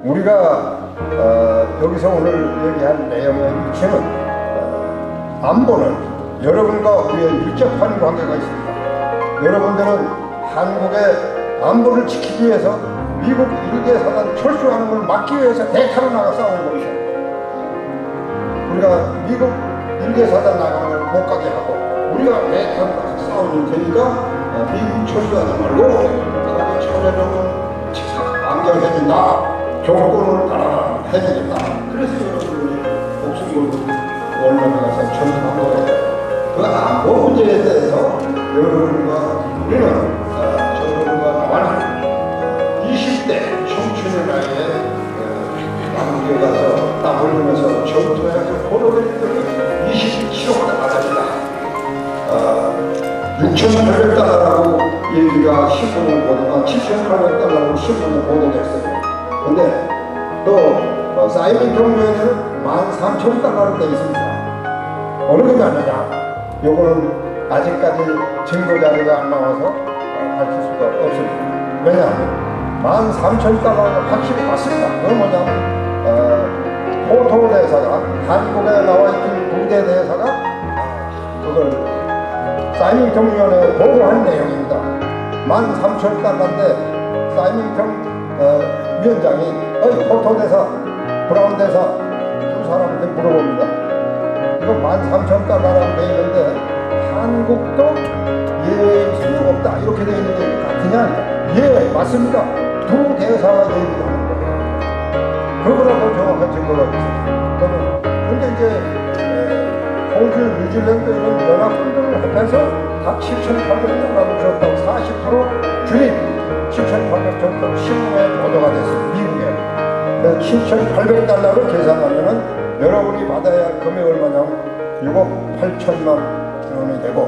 우리가 여기서 오늘 얘기한 내용의 일체는 안보는 여러분과 우리의 밀접한 관계가 있습니다. 여러분들은 한국의 안보를 지키기 위해서 미국 일개사단 철수하는 걸 막기 위해서 대타로 나가 싸우는 겁니다. 우리가 미국 일개사단 나가는 걸 못 가게 하고 우리가 대타로 나가 싸우는 테니까 미국 철수하지 말고 나라의 처절함은 안경해준다. 조건을 따라 해주겠다. 그래서 여러분들이 목숨 걸고 원룸에 가서 전투한 거예요. 그 안보 문제에 대해서 여러분과 우리는 저분과 나와는 20대 청춘의 나이에 남겨 가서 땀 흘리면서 전투해서 포로들이 27호가 나갑니다. 6,800달러라고 얘기가 신문을 보도가 7,800달러라고 신문을 보도됐어요. 근데 또 사이먼 경주에는 13,000달러로 되어 있습니다. 어느 게 맞느냐? 요거는 아직까지 증거 자료가 안 나와서 밝힐 수가 없습니다. 왜냐하면 13,000달러는 확실히 맞습니다. 그건 뭐냐면 포토 대사가 한국에 나와 있던 부대 대사가 그걸 사이먼 경주에 보고한 내용입니다. 13,000달러인데 사이먼 경 위원장이 포토 대사, 브라운 대사 두 사람한테 물어봅니다. 이거 13,000달러라고 돼 있는데 한국도 예 소용없다 이렇게 돼 있는 게 같으냐? 예 맞습니다. 두 대사가 얘기를 하는 거예요. 그거라도 정확한 증거가 있습니다. 근데 이제 호주, 뉴질랜드 이런 연합군들을 합해서 다 7,800달러로 줬다고 40% 줄임 7,800 정도 신문에 보도가 됐습니다. 미국에. 그래서 7,800달러로 계산하면은 여러분이 받아야 할 금액이 얼마냐면 6억 8천만 원이 되고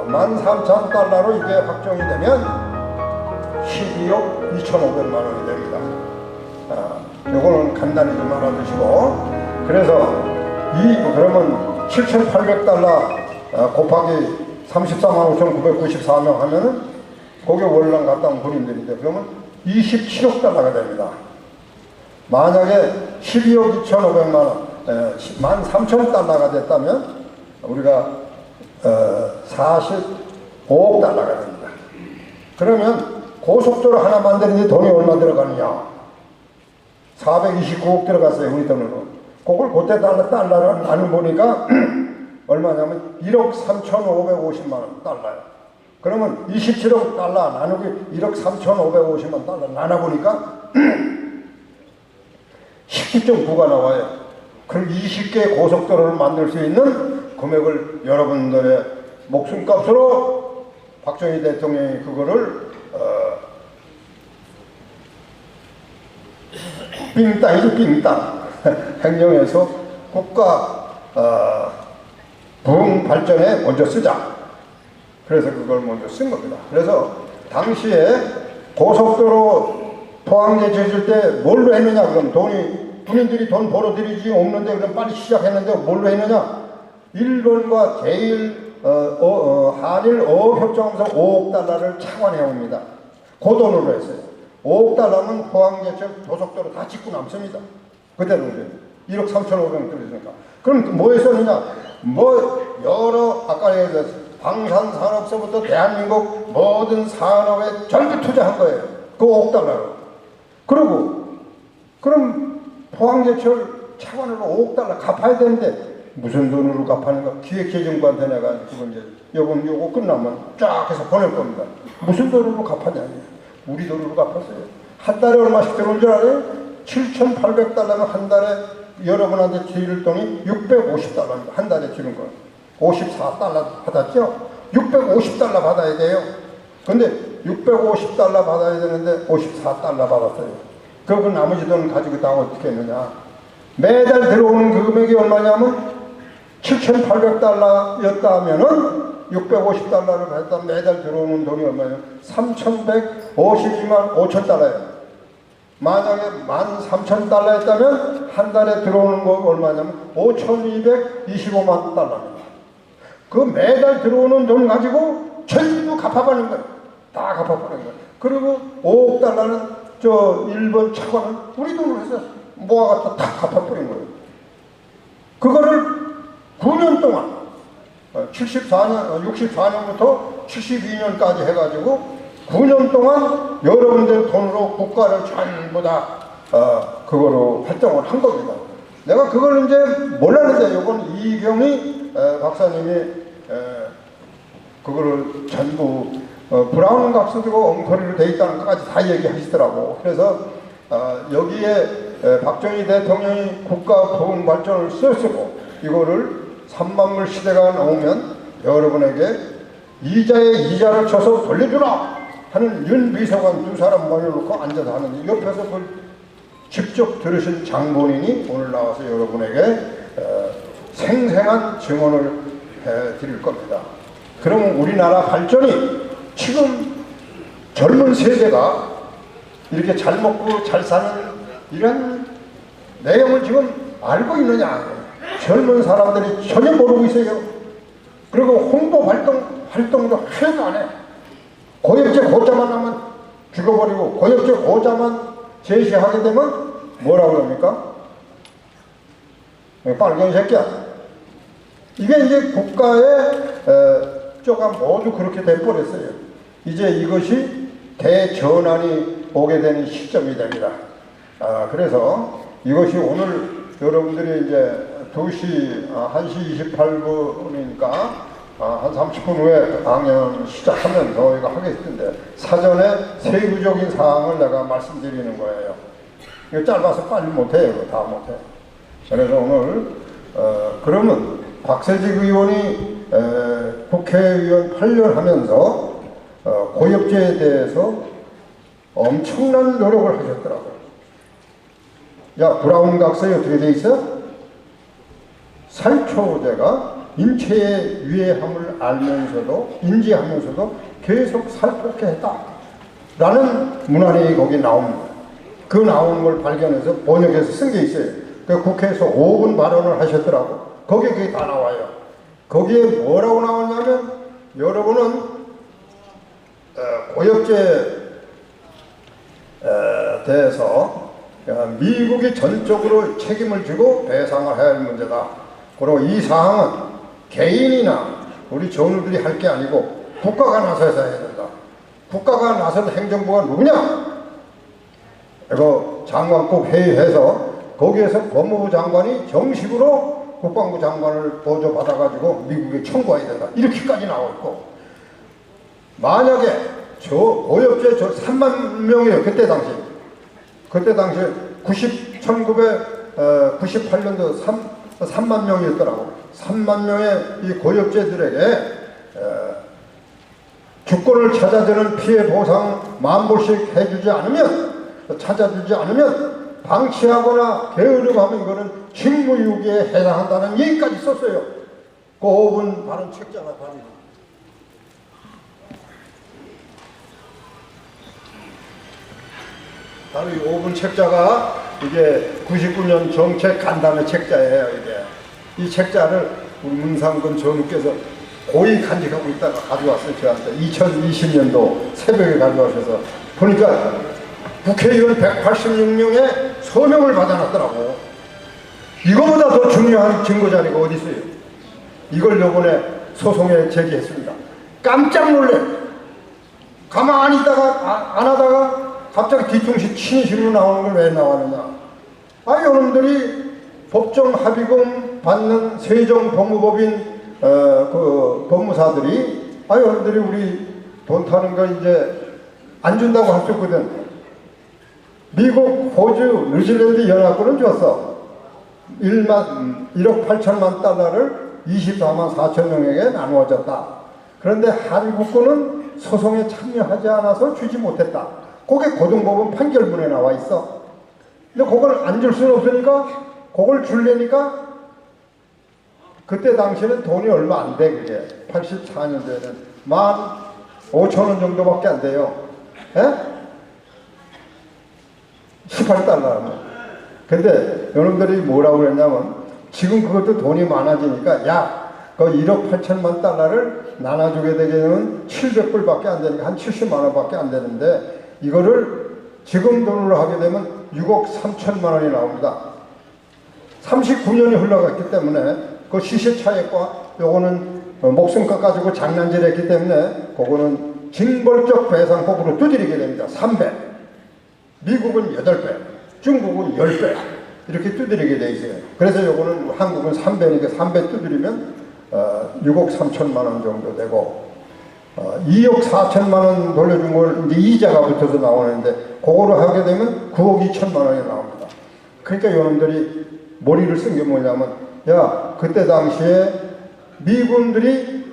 13,000달러로 이게 확정이 되면 12억 2,500만 원이 됩니다. 요거는 간단히 좀 알아두시고 그래서 그러면 7,800달러 곱하기 34만 5,994명 하면은 거기에 월남 갔다 온 군인들인데 그러면 27억 달러가 됩니다. 만약에 12억 2,500만 원, 13,000달러가 됐다면 우리가 45억 달러가 됩니다. 그러면 고속도로 하나 만드는데 돈이 얼마 들어가느냐? 429억 들어갔어요. 우리 돈으로. 그걸 그때 달러를 나눠 보니까 얼마냐면 1억 3,550만 원 달러요. 그러면 27억 달러 나누기 1억 3,550만 달러 나눠보니까 17.9가 나와요. 그럼 20개 고속도로를 만들 수 있는 금액을 여러분들의 목숨값으로 박정희 대통령이 그거를 빙땅이죠. 빙땅 행정에서 국가 부흥 발전에 먼저 쓰자. 그래서 그걸 먼저 쓴 겁니다. 그래서 당시에 고속도로 포항제 지을 때 뭘로 했느냐? 그럼 군인들이 돈 벌어들이지 없는데 그럼 빨리 시작했는데 뭘로 했느냐? 일본과 한일 어업협정하면서 5억 달러를 차관해옵니다. 그 돈으로 했어요. 5억 달러면 포항제철 고속도로 다 짓고 남습니다. 그대로 1억 3,500원 들으니까. 그럼 뭐에 썼느냐? 여러 아까 얘기했어요. 방산산업서부터 대한민국 모든 산업에 전부 투자한 거예요. 그 5억 달러로. 그럼 포항제철 차관으로 5억 달러 갚아야 되는데 무슨 돈으로 갚하는가? 기획재정부한테 내가 그건 이제 요거 끝나면 쫙 해서 보낼 겁니다. 무슨 돈으로 갚았냐? 우리 돈으로 갚았어요. 한 달에 얼마씩 들어온 줄 알아요? 7,800달러면 한 달에 여러분한테 드릴 돈이 650달러입니다. 한 달에 주는 거. 54달러 받았죠? 650달러 받아야 돼요. 근데 650달러 받아야 되는데 54달러 받았어요. 그 나머지 돈 가지고 다 어떻게 했느냐? 매달 들어오는 그 금액이 얼마냐면 7,800달러였다면은 650달러를 했다 매달 들어오는 돈이 얼마냐면 3,152만 5천 달러예요. 만약에 13,000달러였다면 한 달에 들어오는 거 얼마냐면 5,225만 달러입니다. 그 매달 들어오는 돈 가지고 전부 갚아버리는 거예요. 다 갚아버리는 거예요. 그리고 5억 달러는 저 일본 차관을 우리 돈으로 해서 모아갖다 다 갚아버린 거예요. 그거를 9년 동안 64년부터 72년까지 해가지고 9년 동안 여러분들 돈으로 국가를 전부 다 그거로 활동을 한 겁니다. 내가 그걸 이제 몰랐는데 이번 이경희 박사님이 그거를 전부 브라운 값을 두고 엉터리로 돼 있다는 것까지 다 얘기하시더라고. 그래서 여기에 박정희 대통령이 국가 보훈 발전을 쓰고 이거를 3만불 시대가 나오면 여러분에게 이자에 이자를 쳐서 돌려주라 하는 윤 비서관 두 사람 모여놓고 앉아서 하는데 옆에서 그걸 직접 들으신 장본인이 오늘 나와서 여러분에게 생생한 증언을 해드릴 겁니다. 그러면 우리나라 발전이 지금 젊은 세대가 이렇게 잘 먹고 잘 사는 이런 내용을 지금 알고 있느냐? 젊은 사람들이 전혀 모르고 있어요. 그리고 홍보 활동도 하나도 안 해. 고엽제 고자만 하면 죽어버리고 고엽제 고자만 제시하게 되면 뭐라고 합니까? 빨갱이 새끼야. 이게 이제 국가의 쪼가 모두 그렇게 돼버렸어요. 이제 이것이 대전환이 오게 되는 시점이 됩니다. 그래서 이것이 오늘 여러분들이 이제 1시 28분이니까 한 30분 후에 강연 시작하면서 이거 하겠는데 사전에 세부적인 사항을 내가 말씀드리는 거예요. 이거 짧아서 빨리 못해요. 이거 다 못해. 그래서 오늘 그러면 박세직 의원이 국회의원 8년 하면서 고엽제에 대해서 엄청난 노력을 하셨더라고요. 야, 브라운 각서에 어떻게 돼 있어? 살초제가 인체의 위해함을 알면서도 인지하면서도 계속 살포케 했다 라는 문안이 거기 나옵니다. 그 나오는 걸 발견해서 번역해서 쓴 게 있어요. 그 국회에서 5분 발언을 하셨더라고. 거기에 그게 다 나와요. 거기에 뭐라고 나오냐면 여러분은 고엽제에 대해서 미국이 전적으로 책임을 지고 배상을 해야 할 문제다. 그리고 이 사항은 개인이나 우리 전우들이 할 게 아니고 국가가 나서서 해야 된다. 국가가 나선 행정부가 누구냐? 이거 장관급 회의해서 거기에서 법무부 장관이 정식으로 국방부 장관을 보조받아가지고 미국에 청구해야 된다. 이렇게까지 나와 있고 만약에 저 고엽제 저 3만 명이에요. 그때 당시 1998년도 3만 명이었더라고. 3만 명의 이 고엽제들에게 주권을 찾아주는 피해 보상 10,000불씩 해주지 않으면 찾아주지 않으면 방치하거나 게으르고 하면 이거는 직무유기에 해당한다는 얘기까지 썼어요. 그 5분 발언 책자가 바로 이 5분 책자가 이게 99년 정책 간담회 책자예요. 이 책자를 우리 문상근 전우께서 고이 간직하고 있다가 가져왔어요. 저한테 2020년도 새벽에 가져와셔서 보니까 국회의원 186명의 서명을 받아놨더라고. 이거보다 더 중요한 증거자료가 어디 있어요? 이걸 요번에 소송에 제기했습니다. 깜짝 놀래. 가만히 있다가 안 하다가 갑자기 뒤통수 치는 식으로 나오는 걸 왜 나왔느냐? 여러분들이 법정 합의금 받는 세종법무법인 그 법무사들이 여러분들이 우리 돈 타는 거 이제 안 준다고 할 수 있거든. 미국, 호주, 뉴질랜드 연합군은 줬어. 1억 8천만 달러를 24만 4천 명에게 나누어졌다. 그런데 한국군은 소송에 참여하지 않아서 주지 못했다. 그게 고등법원 판결문에 나와 있어. 근데 그걸 안 줄 수는 없으니까 그걸 줄래니까 그때 당시에는 돈이 얼마 안 돼. 그게 84년도에는 15,000원 정도밖에 안 돼요. 에? 18달러. 근데 여러분들이 뭐라고 그랬냐면 지금 그것도 돈이 많아지니까 그 1억 8천만 달러를 나눠주게 되면 700불밖에 안 되니까 한 70만 원밖에 안 되는데 이거를 지금 돈으로 하게 되면 6억 3천만 원이 나옵니다. 39년이 흘러갔기 때문에 그 시세차익과 요거는 목숨값 가지고 장난질 했기 때문에 그거는 징벌적 배상법으로 두드리게 됩니다. 3배. 미국은 8배, 중국은 10배 이렇게 두드리게 돼 있어요. 그래서 요거는 한국은 3배니까 3배 두드리면 6억 3천만 원 정도 되고 2억 4천만 원 돌려준 걸 이제 이자가 붙어서 나오는데 그거를 하게 되면 9억 2천만 원이 나옵니다. 그러니까 요놈들이 머리를 쓴 게 뭐냐면 야 그때 당시에 미군들이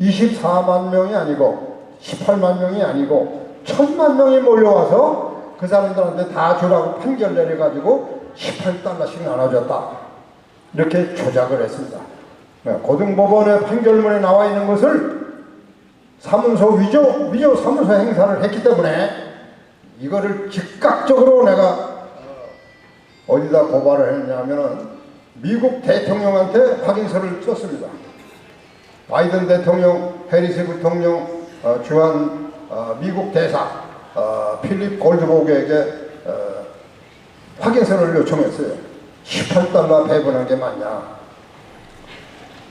24만 명이 아니고 18만 명이 아니고 1000만 명이 몰려와서 그 사람들한테 다 주라고 판결 내려가지고 18달러씩 나눠줬다. 이렇게 조작을 했습니다. 고등법원의 판결문에 나와 있는 것을 사문서 위조 사문서 행사를 했기 때문에 이거를 즉각적으로 내가 어디다 고발을 했냐면은 미국 대통령한테 확인서를 썼습니다. 바이든 대통령, 해리스 대통령, 주한 미국 대사 필립 골드보그에게 확인서를 요청했어요. 18달러 배분한 게 맞냐?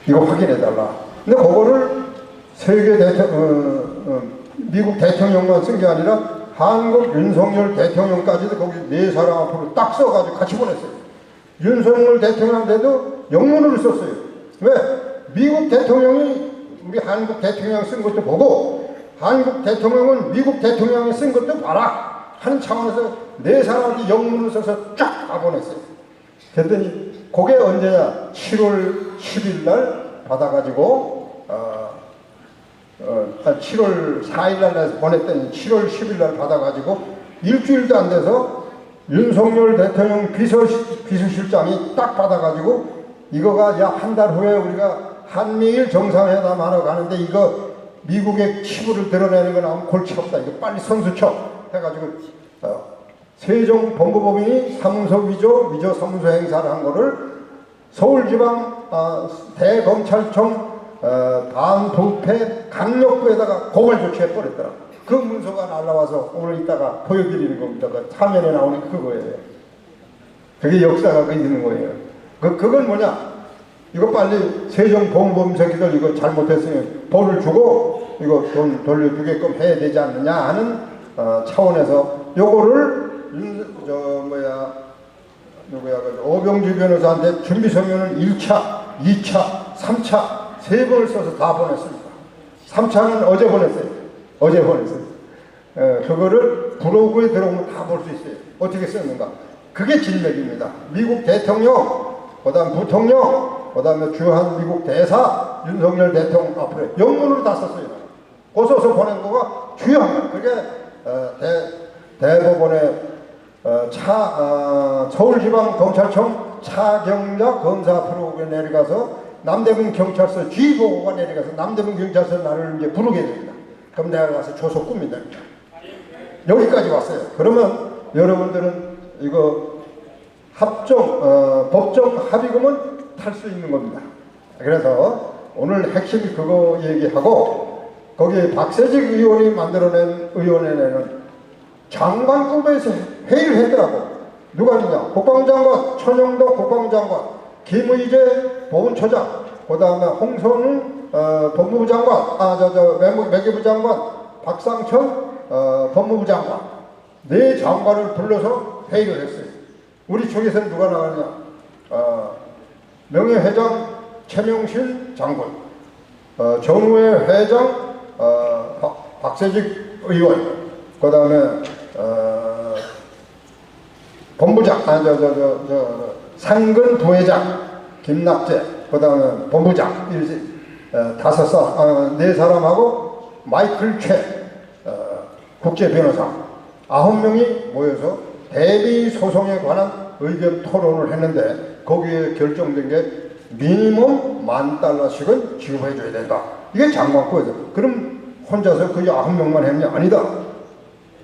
이거 확인해달라. 근데 그거를 미국 대통령만 쓴 게 아니라 한국 윤석열 대통령까지도 거기 4사람 앞으로 딱 써가지고 같이 보냈어요. 윤석열 대통령한테도 영문으로 썼어요. 왜? 미국 대통령이 우리 한국 대통령 쓴 것도 보고 한국 대통령은 미국 대통령이 쓴 것도 봐라 하는 차원에서 4사람한테 영문을 써서 쫙 다 보냈어요. 그랬더니 그게 언제냐? 7월 10일 날 받아가지고 7월 4일 날 보냈더니 7월 10일 날 받아가지고 일주일도 안 돼서 윤석열 대통령 비서실장이 딱 받아가지고 이거가 야 한 달 후에 우리가 한미일 정상회담 하러 가는데 이거 미국의 치부를 드러내는 거 나오면 골치 아프다. 이거 빨리 선수 쳐 해가지고 세종본부법인이 사문서 위조 사문서 행사를 한 거를 서울지방 대검찰청 반부패 강력부에다가 고발 조치해 버렸더라. 그 문서가 날라와서 오늘 이따가 보여드리는 겁니다. 그 화면에 나오는 그거예요. 그게 역사가 있는 거예요. 그건 뭐냐? 이거 빨리 세종본부법 새끼들 이거 잘못했으면 벌을 주고 이거 돈 돌려주게끔 해야 되지 않느냐 하는 차원에서 요거를 오병주 변호사한테 준비 서면을 1차, 2차, 3차 3번을 써서 다 보냈습니다. 3차는 어제 보냈어요. 그거를 블로그에 들어오면 다 볼 수 있어요. 어떻게 썼는가. 그게 진맥입니다. 미국 대통령, 그 다음 부통령, 그 다음에 주한 미국 대사, 윤석열 대통령 앞으로 영문으로 다 썼어요. 그 써서 보낸 거가 주요한 거예요. 그게 대법원의 서울지방검찰청 차경자 검사 앞으로 내려가서 남대문 경찰서 G보고가 내려가서 남대문 경찰서 나를 이제 부르게 됩니다. 그럼 내가 가서 조서 꾸민다. 여기까지 왔어요. 그러면 여러분들은 이거 법정 합의금은 탈 수 있는 겁니다. 그래서 오늘 핵심이 그거 얘기하고 거기에 박세직 의원이 만들어낸 의원회는 장관급에서 회의를 했더라고. 누가 있냐? 국방장관, 천영도 국방장관, 김의재 보훈처장, 그 다음에 홍성은 법무부 장관, 외교부 장관, 박상천 법무부 장관, 4장관을 불러서 회의를 했어요. 우리 쪽에서는 누가 나가느냐? 명예회장 최명실 장군, 정우회 회장 박세직 의원, 그 다음에 본부장, 상근 부회장 김낙재, 그 다음에 본부장, 4사람하고 마이클 최 국제변호사 9명이 모여서 대비 소송에 관한 의견 토론을 했는데 거기에 결정된 게 미니멈 $10,000씩은 지급해 줘야 된다. 이게 장관권이죠. 그럼 혼자서 그 9명만 했냐? 아니다.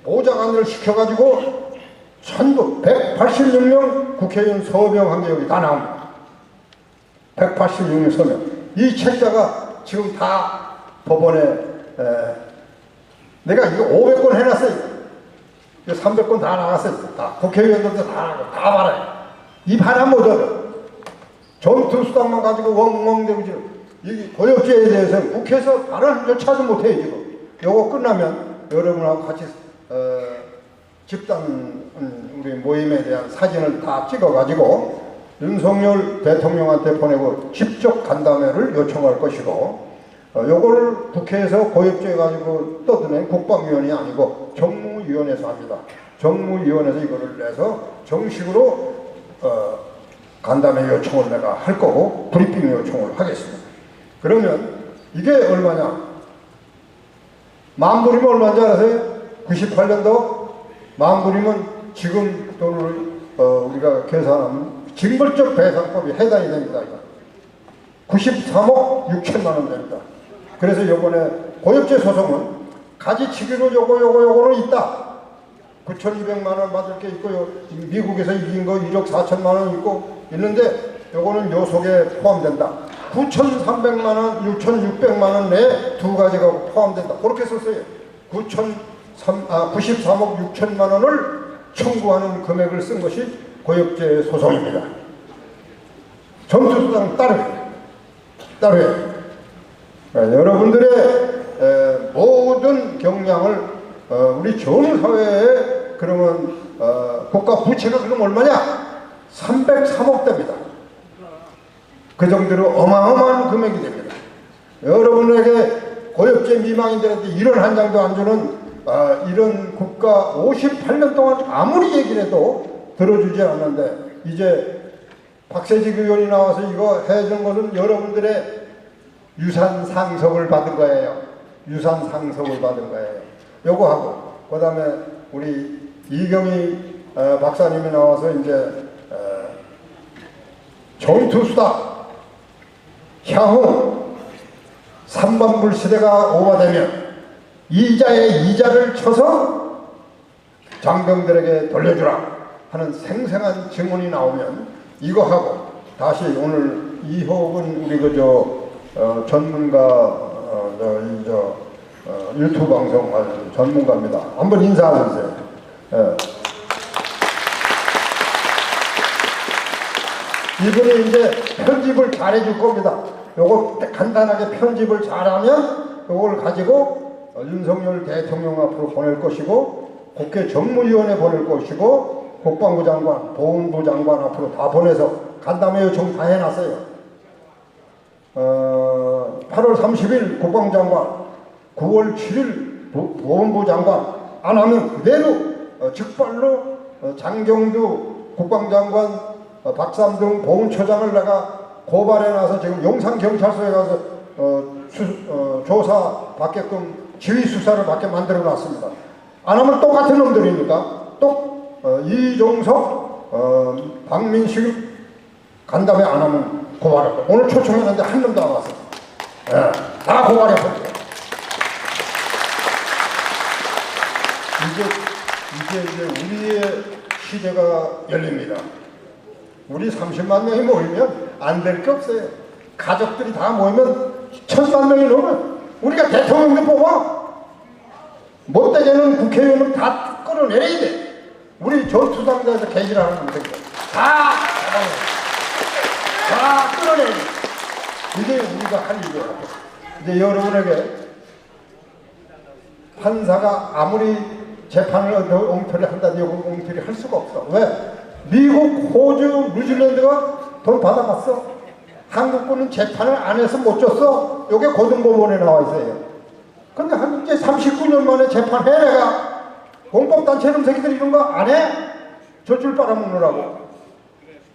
보좌관을 시켜가지고 전부 186명 국회의원 서명한 게 여기 다 나옵니다. 186명 서명. 이 책자가 지금 다 법원에 내가 이거 500권 해놨어요. 300건 다 나갔어요. 다 국회의원들도 다 나가고 다 말아요. 입 하나 못 얻어. 전투수당만 가지고 웡웡대고 지금 이 고엽제에 대해서는 국회에서 발언조차도 못해요 지금. 요거 끝나면 여러분하고 같이 집단 우리 모임에 대한 사진을 다 찍어가지고 윤석열 대통령한테 보내고 직접 간담회를 요청할 것이고, 요거를 국회에서 고엽제 가지고 떠드는 국방위원이 아니고 정무위원회에서 합니다. 정무위원회에서 이거를 내서 정식으로 간담회 요청을 내가 할 거고 브리핑 요청을 하겠습니다. 그러면 이게 얼마냐? 만불이면 얼마인지 아세요? 98년도 만불이면 지금 돈을 우리가 계산하면 징벌적 배상법이 해당이 됩니다. 93억 6천만 원 됩니다. 그래서 이번에 고엽제 소송은 가지치기로 요거는 있다. 9,200만 원 받을 게 있고요. 미국에서 이긴 거 1억 4천만 원 있고 있는데 요거는 요 속에 포함된다. 9,300만 원, 6,600만 원 내에 두 가지가 포함된다. 그렇게 썼어요. 93억 6천만 원을 청구하는 금액을 쓴 것이 고엽제 소송입니다. 전투수당 따르게 여러분들의 모든 경량을 우리 전 사회에 그러면 국가 부채가 그럼 얼마냐? 303억 됩니다. 그 정도로 어마어마한 금액이 됩니다. 여러분에게 고엽제 미망인들한테 이런 한 장도 안 주는 이런 국가 58년 동안 아무리 얘기를 해도 들어주지 않는데, 이제 박세직 의원이 나와서 이거 해준 것은 여러분들의 유산 상속을 받은 거예요. 유산 상속을 받은 거예요. 요거 하고, 그 다음에 우리 이경희 박사님이 나와서 이제 전투수다 향후 3반불 시대가 오가되면 이자에 이자를 쳐서 장병들에게 돌려주라 하는 생생한 증언이 나오면 이거 하고, 다시 오늘 이호근 우리 전문가 유튜브 방송 전문가입니다. 한번 인사해주세요. 이분이 이제 편집을 잘해줄 겁니다. 요거 간단하게 편집을 잘하면 요걸 가지고 윤석열 대통령 앞으로 보낼 것이고, 국회 정무위원회 보낼 것이고, 국방부 장관, 보훈부 장관 앞으로 다 보내서 간담회 요청 다 해놨어요. 8월 30일 국방장관, 9월 7일 보훈부 장관 안 하면 그대로 즉발로 장경두 국방장관, 박삼등 보훈처장을 내가 고발해놔서 지금 용산경찰서에 가서 조사 받게끔 지휘수사를 받게 만들어놨습니다. 안 하면 똑같은 놈들이니까 이종석, 박민식 간담회 안 하면 고발할 거예요. 오늘 초청했는데 한 놈도 안 왔어요. 다 고발해볼게요. 이제 우리의 시대가 열립니다. 우리 30만 명이 모이면 안 될 게 없어요. 가족들이 다 모이면 1,000만 명이 넘어요. 우리가 대통령도 뽑아. 못되게는 국회의원을 다 끌어내려야 돼. 우리 전투당자에서 개질하는 분들 다 끌어내야 돼. 이게 우리가 할 일이에요. 이제 여러분에게 판사가 아무리 재판을 엉터리 한다든지 엉터리 할 수가 없어. 왜? 미국, 호주, 뉴질랜드가 돈 받아갔어. 한국군은 재판을 안 해서 못 줬어. 요게 고등법원에 나와 있어요. 근데 한국제 39년 만에 재판해. 내가 공법단체 놈새끼들 이런 거 안 해? 젖줄 빨아먹느라고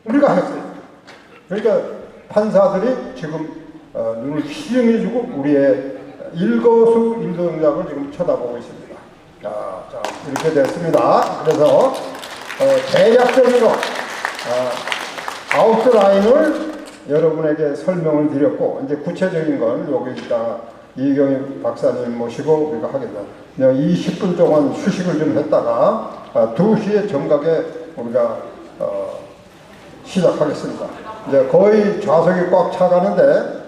우리가 했어요. 그러니까 판사들이 지금 눈을 휘영해주고 우리의 일거수일동작을 지금 쳐다보고 있습니다. 자, 이렇게 됐습니다. 그래서 대략적으로 아웃라인을 여러분에게 설명을 드렸고, 이제 구체적인 건 여기다가 이경희 박사님 모시고 우리가 하겠다. 20분 동안 휴식을 좀 했다가 2시에 정각에 우리가 시작하겠습니다. 이제 거의 좌석이 꽉 차가는데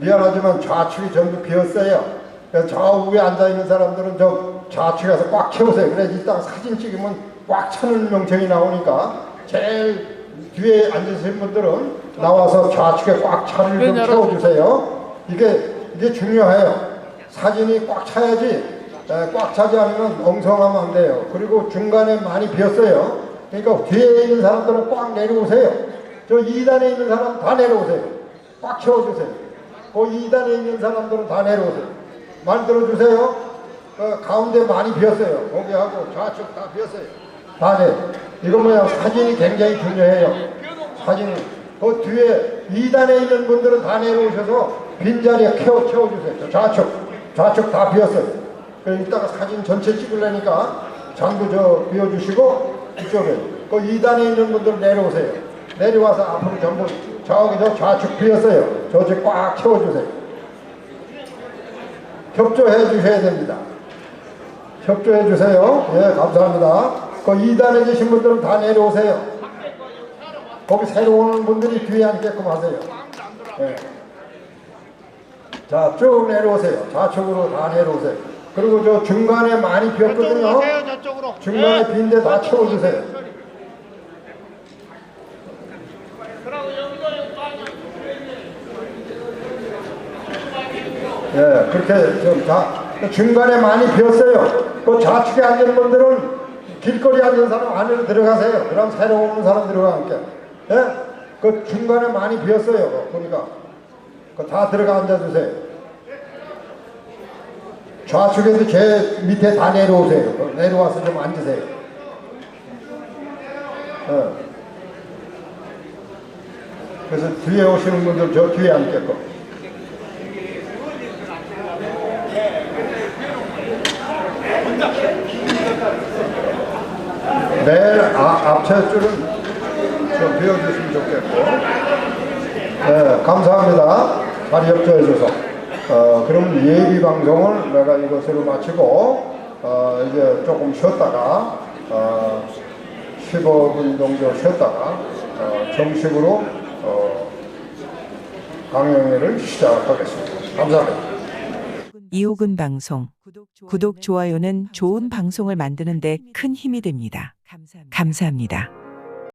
미안하지만 좌측이 전부 비었어요. 그래서 좌우에 앉아있는 사람들은 저 좌측에서 꽉 채우세요. 그래 이따가 사진 찍으면 꽉 차는 명칭이 나오니까 제일 뒤에 앉으신 분들은 나와서 좌측에 꽉 차를 좀 채워주세요. 이게 중요해요. 사진이 꽉 차야지, 꽉 차지 않으면 엉성하면 안 돼요. 그리고 중간에 많이 비었어요. 그러니까 뒤에 있는 사람들은 꽉 내려오세요. 저 2단에 있는 사람 다 내려오세요. 꽉 채워주세요. 그 2단에 있는 사람들은 다 내려오세요. 말 들어주세요. 가운데 많이 비었어요. 거기하고 좌측 다 비었어요. 다 내. 이거 뭐야, 사진이 굉장히 중요해요. 사진이. 그 뒤에 2단에 있는 분들은 다 내려오셔서 빈자리에 채워주세요. 좌측 다 비었어요. 그래서 이따가 사진 전체 찍으려니까 전부 비워주시고 이쪽에 그 2단에 있는 분들 내려오세요. 내려와서 앞으로 전부 저기 좌측 비었어요. 저쪽 꽉 채워주세요. 협조해 주셔야 됩니다. 협조해 주세요. 예, 감사합니다. 그 2단에 계신 분들은 다 내려오세요. 거기 새로 오는 분들이 뒤에 앉게끔 하세요. 예. 자, 쭉 내려오세요. 좌측으로 다 내려오세요. 그리고 저 중간에 많이 비었거든요. 중간에 빈데 다 채워주세요. 예, 그렇게 좀 중간에 많이 비었어요. 그 좌측에 앉은 분들은 길거리 앉은 사람 안으로 들어가세요. 그럼 새로 오는 사람 들어가니까. 예? 그 중간에 많이 비었어요. 보니까. 다 들어가 앉아주세요. 좌측에도 제 밑에 다 내려오세요. 내려와서 좀 앉으세요. 예. 그래서 뒤에 오시는 분들 저 뒤에 앉게끔. 맨 앞차 줄은 좀 비워주시면 좋겠고. 네, 감사합니다. 자리 협조해줘서. 그럼 예비 방송을 내가 이것으로 마치고 이제 조금 쉬었다가 15분 정도 쉬었다가 정식으로 강연회를 시작하겠습니다. 감사합니다. 이호근 방송 구독, 좋아요는 좋은 방송을 만드는 데 큰 힘이 됩니다. 감사합니다.